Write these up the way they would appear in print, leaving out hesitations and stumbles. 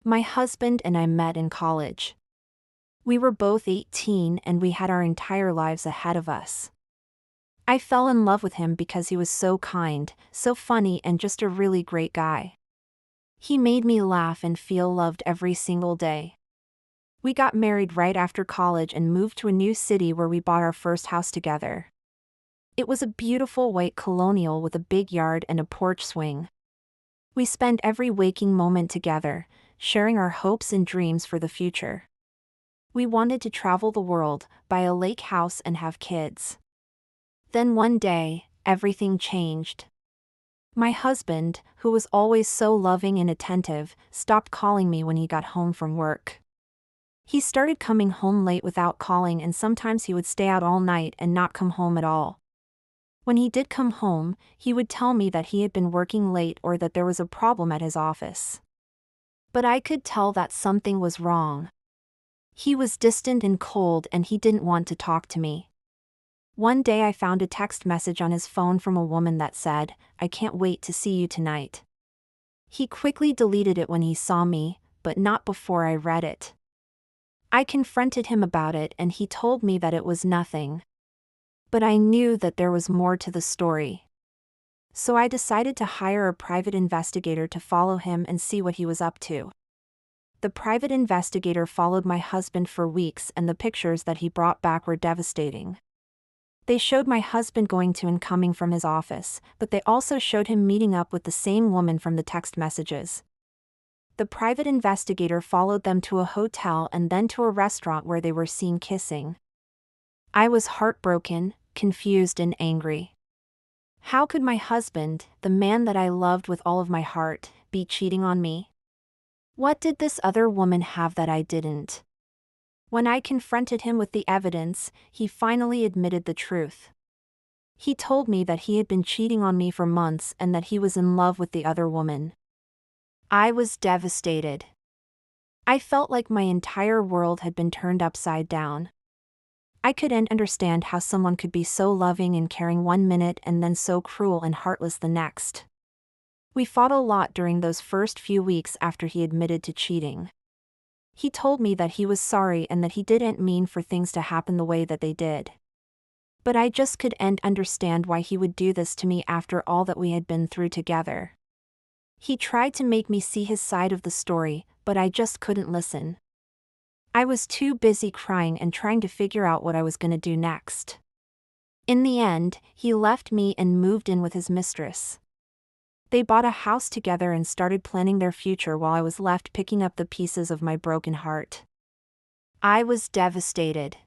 My husband and I met in college. We were both 18 and we had our entire lives ahead of us. I fell in love with him because he was so kind, so funny, and just a really great guy. He made me laugh and feel loved every single day. We got married right after college and moved to a new city where we bought our first house together. It was a beautiful white colonial with a big yard and a porch swing. We spent every waking moment together, sharing our hopes and dreams for the future. We wanted to travel the world, buy a lake house, and have kids. Then one day, everything changed. My husband, who was always so loving and attentive, stopped calling me when he got home from work. He started coming home late without calling, and sometimes he would stay out all night and not come home at all. When he did come home, he would tell me that he had been working late or that there was a problem at his office. But I could tell that something was wrong. He was distant and cold, and he didn't want to talk to me. One day I found a text message on his phone from a woman that said, "I can't wait to see you tonight." He quickly deleted it when he saw me, but not before I read it. I confronted him about it and he told me that it was nothing. But I knew that there was more to the story. So I decided to hire a private investigator to follow him and see what he was up to. The private investigator followed my husband for weeks, and the pictures that he brought back were devastating. They showed my husband going to and coming from his office, but they also showed him meeting up with the same woman from the text messages. The private investigator followed them to a hotel and then to a restaurant where they were seen kissing. I was heartbroken, confused, and angry. How could my husband, the man that I loved with all of my heart, be cheating on me? What did this other woman have that I didn't? When I confronted him with the evidence, he finally admitted the truth. He told me that he had been cheating on me for months and that he was in love with the other woman. I was devastated. I felt like my entire world had been turned upside down. I couldn't understand how someone could be so loving and caring one minute and then so cruel and heartless the next. We fought a lot during those first few weeks after he admitted to cheating. He told me that he was sorry and that he didn't mean for things to happen the way that they did. But I just couldn't understand why he would do this to me after all that we had been through together. He tried to make me see his side of the story, but I just couldn't listen. I was too busy crying and trying to figure out what I was going to do next. In the end, he left me and moved in with his mistress. They bought a house together and started planning their future while I was left picking up the pieces of my broken heart. I was devastated.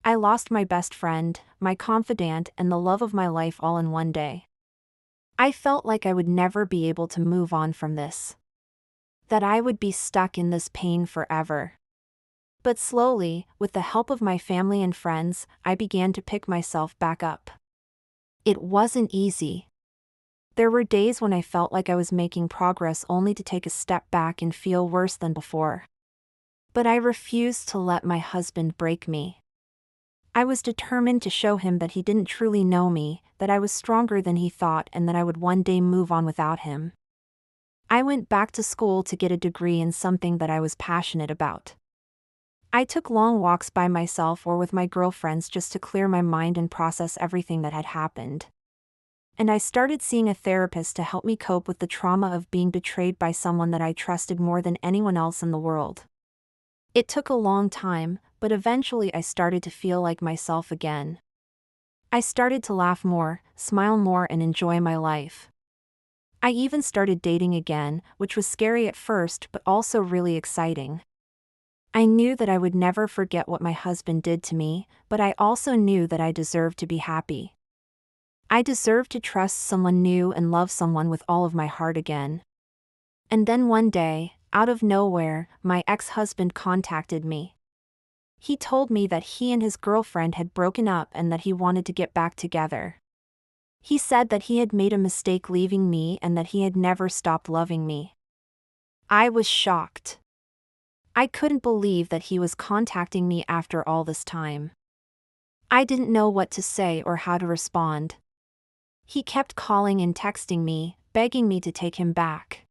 I lost my best friend, my confidant, and the love of my life all in one day. I felt like I would never be able to move on from this. That I would be stuck in this pain forever. But slowly, with the help of my family and friends, I began to pick myself back up. It wasn't easy. There were days when I felt like I was making progress only to take a step back and feel worse than before. But I refused to let my husband break me. I was determined to show him that he didn't truly know me, that I was stronger than he thought, and that I would one day move on without him. I went back to school to get a degree in something that I was passionate about. I took long walks by myself or with my girlfriends just to clear my mind and process everything that had happened. And I started seeing a therapist to help me cope with the trauma of being betrayed by someone that I trusted more than anyone else in the world. It took a long time, but eventually I started to feel like myself again. I started to laugh more, smile more, and enjoy my life. I even started dating again, which was scary at first but also really exciting. I knew that I would never forget what my husband did to me, but I also knew that I deserved to be happy. I deserved to trust someone new and love someone with all of my heart again. And then one day, out of nowhere, my ex-husband contacted me. He told me that he and his girlfriend had broken up and that he wanted to get back together. He said that he had made a mistake leaving me and that he had never stopped loving me. I was shocked. I couldn't believe that he was contacting me after all this time. I didn't know what to say or how to respond. He kept calling and texting me, begging me to take him back.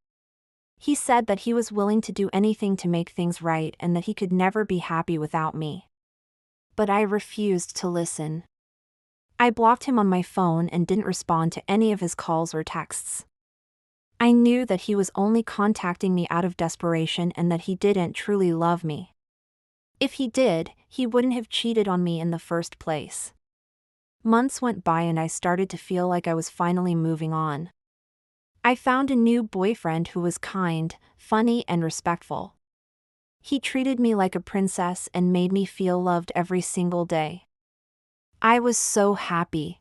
He said that he was willing to do anything to make things right and that he could never be happy without me. But I refused to listen. I blocked him on my phone and didn't respond to any of his calls or texts. I knew that he was only contacting me out of desperation and that he didn't truly love me. If he did, he wouldn't have cheated on me in the first place. Months went by and I started to feel like I was finally moving on. I found a new boyfriend who was kind, funny, and respectful. He treated me like a princess and made me feel loved every single day. I was so happy.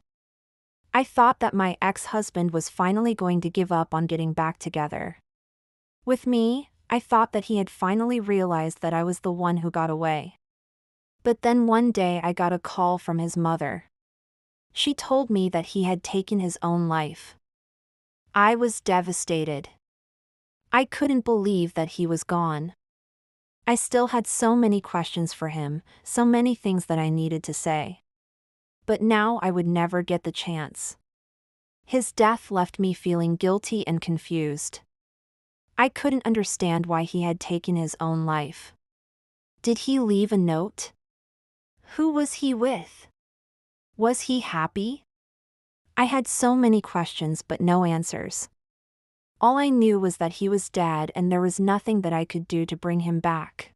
I thought that my ex-husband was finally going to give up on getting back together. With me, I thought that he had finally realized that I was the one who got away. But then one day I got a call from his mother. She told me that he had taken his own life. I was devastated. I couldn't believe that he was gone. I still had so many questions for him, so many things that I needed to say. But now I would never get the chance. His death left me feeling guilty and confused. I couldn't understand why he had taken his own life. Did he leave a note? Who was he with? Was he happy? I had so many questions but no answers. All I knew was that he was dead and there was nothing that I could do to bring him back.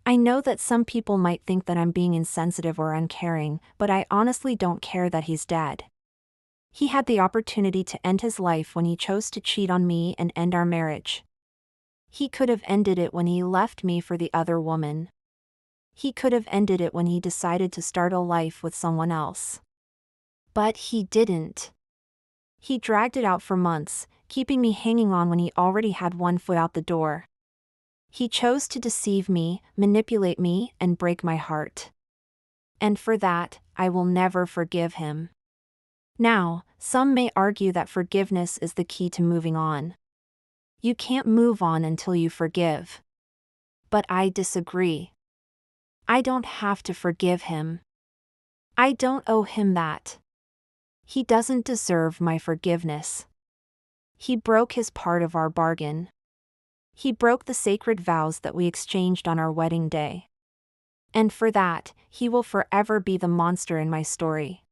I know that some people might think that I'm being insensitive or uncaring, but I honestly don't care that he's dead. He had the opportunity to end his life when he chose to cheat on me and end our marriage. He could have ended it when he left me for the other woman. He could have ended it when he decided to start a life with someone else. But he didn't. He dragged it out for months, keeping me hanging on when he already had one foot out the door. He chose to deceive me, manipulate me, and break my heart. And for that, I will never forgive him. Now, some may argue that forgiveness is the key to moving on. You can't move on until you forgive. But I disagree. I don't have to forgive him. I don't owe him that. He doesn't deserve my forgiveness. He broke his part of our bargain. He broke the sacred vows that we exchanged on our wedding day. And for that, he will forever be the monster in my story.